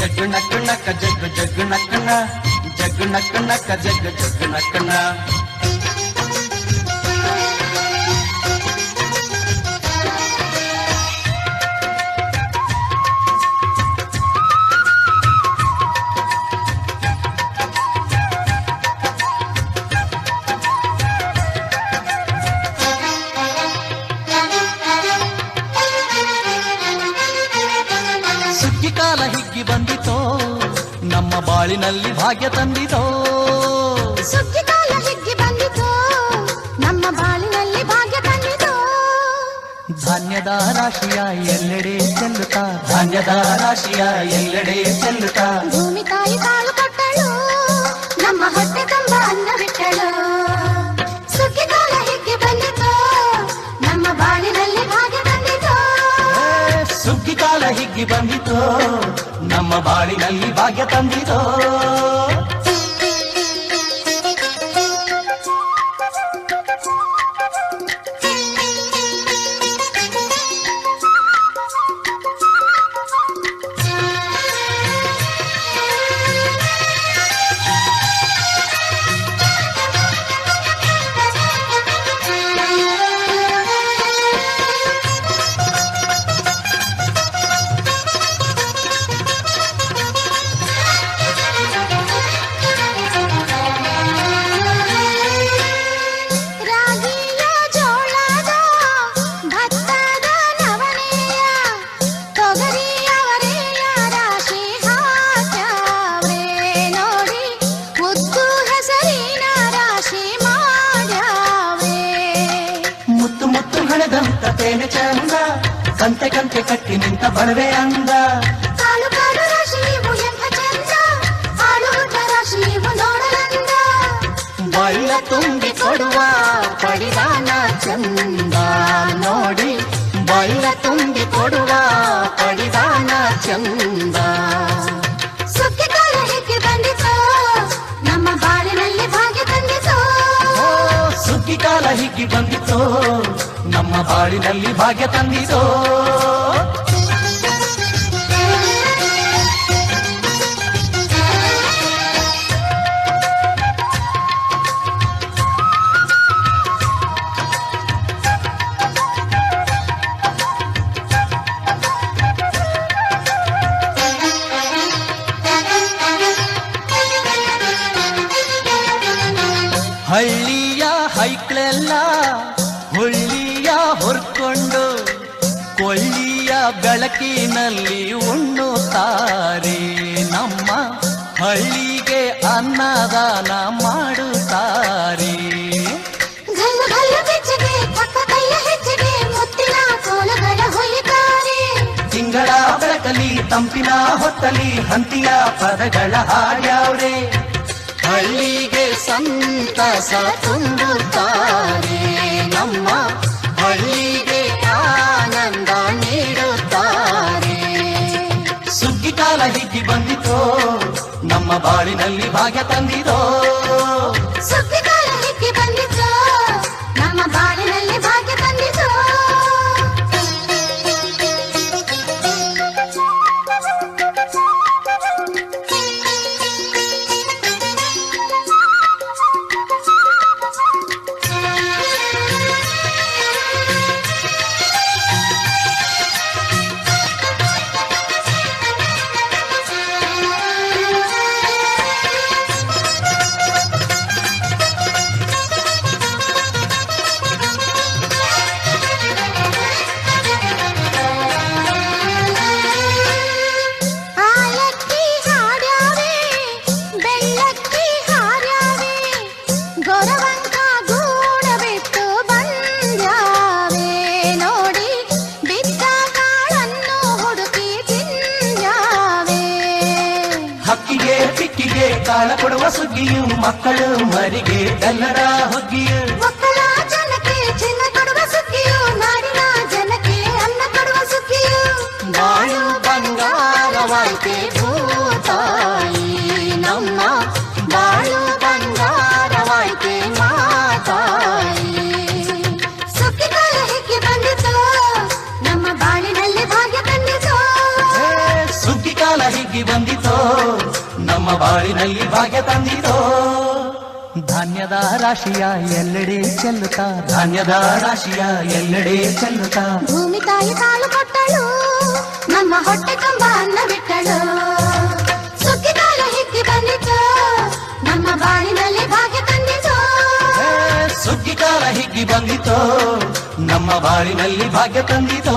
ಜಗ್ಗು ನಕ್ಕು ನಕ್ಕ ಜಗ್ಗು ಜಗ್ಗು ನಕ್ಕನ ಜಗ್ಗು ನಕ್ಕು ನಕ್ಕ ಜಗ್ಗು ಜಗ್ಗು ನಕ್ಕನ ಕಾಲ ಹಿಗ್ಗಿ ಬಂದಿತೋ ನಮ್ಮ ಬಾಳಿನಲ್ಲಿ ಭಾಗ್ಯ ತಂದಿತೋ ಸುಗ್ಗಿ ಕಾಲ ಹಿಗ್ಗಿ ಬಂದಿತೋ ನಮ್ಮ ಬಾಳಿನಲ್ಲಿ ಭಾಗ್ಯ ತಂದಿತೋ ಧಾನ್ಯದ ರಾಶಿಯ ಎಲ್ಲೆಡೆ ಚೆಲ್ಲುತ್ತಾ ಧಾನ್ಯದ ರಾಶಿಯ ಎಲ್ಲೆಡೆ ಚೆಲ್ಲುತ್ತಾ ಭೂಮಿ ತಾಯಿ ಕಾಳು ಕೊಟ್ಟಳು ನಮ್ಮ ಹೊಟ್ಟೆ ತುಂಬ ಅನ್ನ ಬಿಟ್ಟಳು ಸುಗ್ಗಿ ಕಾಲ ಹಿಗ್ಗಿ ಬಂದಿತೋ ನಮ್ಮ ಬಾಳಿನಲ್ಲಿ ಭಾಗ್ಯ ತಂದಿತೋ ಸುಗ್ಗಿ ಕಾಲ ಹಿಗ್ಗಿ ಬಂದಿತೋ ನಮ್ಮ ಬಾಳಿನಲ್ಲಿ ಭಾಗ್ಯ ತಂದಿತೋ ತೇನೆ ಚಂದ ಕಂತೆ ಕಂತೆ ಕಟ್ಟಿ ನಿಂತ ಬಡವೆ ಅಂದ ಕಾಳು ಕಾಳು ರಾಶಿ ನೀವು ಎಂಥ ಚಂದ ಆಳುವುದ ರಾಶಿ ನೀವು ನೋಡಲಂದ ಬಳ್ಳ ತುಂಬಿ ಕೊಡುವ ಪಡಿದಾನ ಚಂದ ನೋಡಿ ಬಳ್ಳ ತುಂಬಿ ಕೊಡುವ ಪಡಿದಾನ ಚಂದ ಸುಗ್ಗಿ ಕಾಲ ಹಿಗ್ಗಿ ಬಂದಿತೋ ನಮ್ಮ ಬಾಳಿನಲ್ಲಿ ಭಾಗ್ಯ ತಂದಿತೋ ಸುಗ್ಗಿ ಕಾಲ ಹಿಗ್ಗಿ ಬಂದಿತೋ ನಮ್ಮ ಬಾಳಿನಲ್ಲಿ ಭಾಗ್ಯ ತಂದಿತೋ ಹಳ್ಳಿಯ ಹೈಕ್ಳೆಲ್ಲ ಹುಳ್ಳಿಯ ಹೊರ್ಕೊಂಡು ಕೊಳ್ಳಿಯ ಬೆಳಕಿನಲ್ಲಿ ಉಣ್ಣುತ್ತಾರೆ ನಮ್ಮ ಹಳ್ಳಿಗೆ ಅನ್ನದಾನ ಮಾಡುತ್ತಾರೆ ಗಲ್ಲು ಗಲ್ಲು ಬೆಚ್ಚಗೆ ಪಕ್ಕ ಕೈಯ ಹೆಜ್ಜೆಗೆ ಮುತ್ತಿನ ಕೋಲಗಳ ಹೊಯ್ಯುತ್ತಾರೆ ತಿಂಗಳ ಬೆಳಕಲಿ ತಂಪಿನ ಹೊತ್ತಲಿ ಹಂತಿಯ ಪದಗಳ ಹಾಡ್ಯಾವ್ರೆ ಹಳ್ಳಿಗೆ ಸಂತಸ ತುಂಬುತ್ತಾರೆ ನಮ್ಮ ಹಳ್ಳಿಗೆ ಆನಂದ ನೀಡುತ್ತಾರೆ ಸುಗ್ಗಿ ಕಾಲ ಹಿಗ್ಗಿ ಬಂದಿತೋ ನಮ್ಮ ಬಾಳಿನಲ್ಲಿ ಭಾಗ್ಯ ತಂದಿತೋ ಸುಗ್ಗಿ ಕಾಲ ಹಿಗ್ಗಿ ಬಂದಿತೋ ನಮ್ಮ ಬಾಳಿನಲ್ಲಿ ಭಾಗ್ಯ ತಂದಿತೋ ಹಕ್ಕಿಗೆ ಪಿಕ್ಕಿಗೆ ಕಾಳ ಕೊಡುವ ಸುಗ್ಗಿಯು ಮಕ್ಕಳು ಮರಿಗೆ ಎಲ್ಲರ ಹೊಗ್ಗಿಯು ಮಕ್ಕಳ ಜನಕ್ಕೆ ಚಿನ್ನ ಕೊಡುವ ಸುಗ್ಗಿಯು ನಾಡಿನ ಜನಕ್ಕೆ ಅನ್ನ ಕೊಡುವ ಸುಗ್ಗಿಯು ಬಾಳು ಬಂಗಾರವಾಯ್ತೆ ಭೂತಾಯಿ ನಮ್ಮ ಬಾಳು ಬಂಗಾರವಾಯ್ತೆ ಮಾತಾಯಿ ಸುಗ್ಗಿ ಕಾಲ ಹಿಗ್ಗಿ ಬಂದಿತೋ ನಮ್ಮ ಬಾಳಿನಲ್ಲಿ ಭಾಗ್ಯ ತಂದಿತೋ ಸುಗ್ಗಿ ಕಾಲ ಹಿಗ್ಗಿ ಬಂದಿತೋ ಬಾಳಿನಲ್ಲಿ ಭಾಗ್ಯ ತಂದಿತೋ. ಧಾನ್ಯದ ರಾಶಿಯ ಎಲ್ಲೆಡೆ ಚೆಲ್ಲುತ್ತಾ, ಧಾನ್ಯದ ರಾಶಿಯ ಎಲ್ಲೆಡೆ ಚೆಲ್ಲುತ್ತಾ, ಭೂಮಿ ತಾಯಿ ಕಾಳು ಕೊಟ್ಟಳು, ನಮ್ಮ ಹೊಟ್ಟೆ ತುಂಬ ಅನ್ನ ಬಿಟ್ಟಳು. ಸುಗ್ಗಿ ಕಾಲ ಹಿಗ್ಗಿ ಬಂದಿತು, ನಮ್ಮ ಬಾಳಿನಲ್ಲಿ ಭಾಗ್ಯ ತಂದಿತು. ಸುಗ್ಗಿ ಕಾಲ ಹಿಗ್ಗಿ ಬಂದಿತೋ, ನಮ್ಮ ಬಾಳಿನಲ್ಲಿ ಭಾಗ್ಯ ತಂದಿತೋ.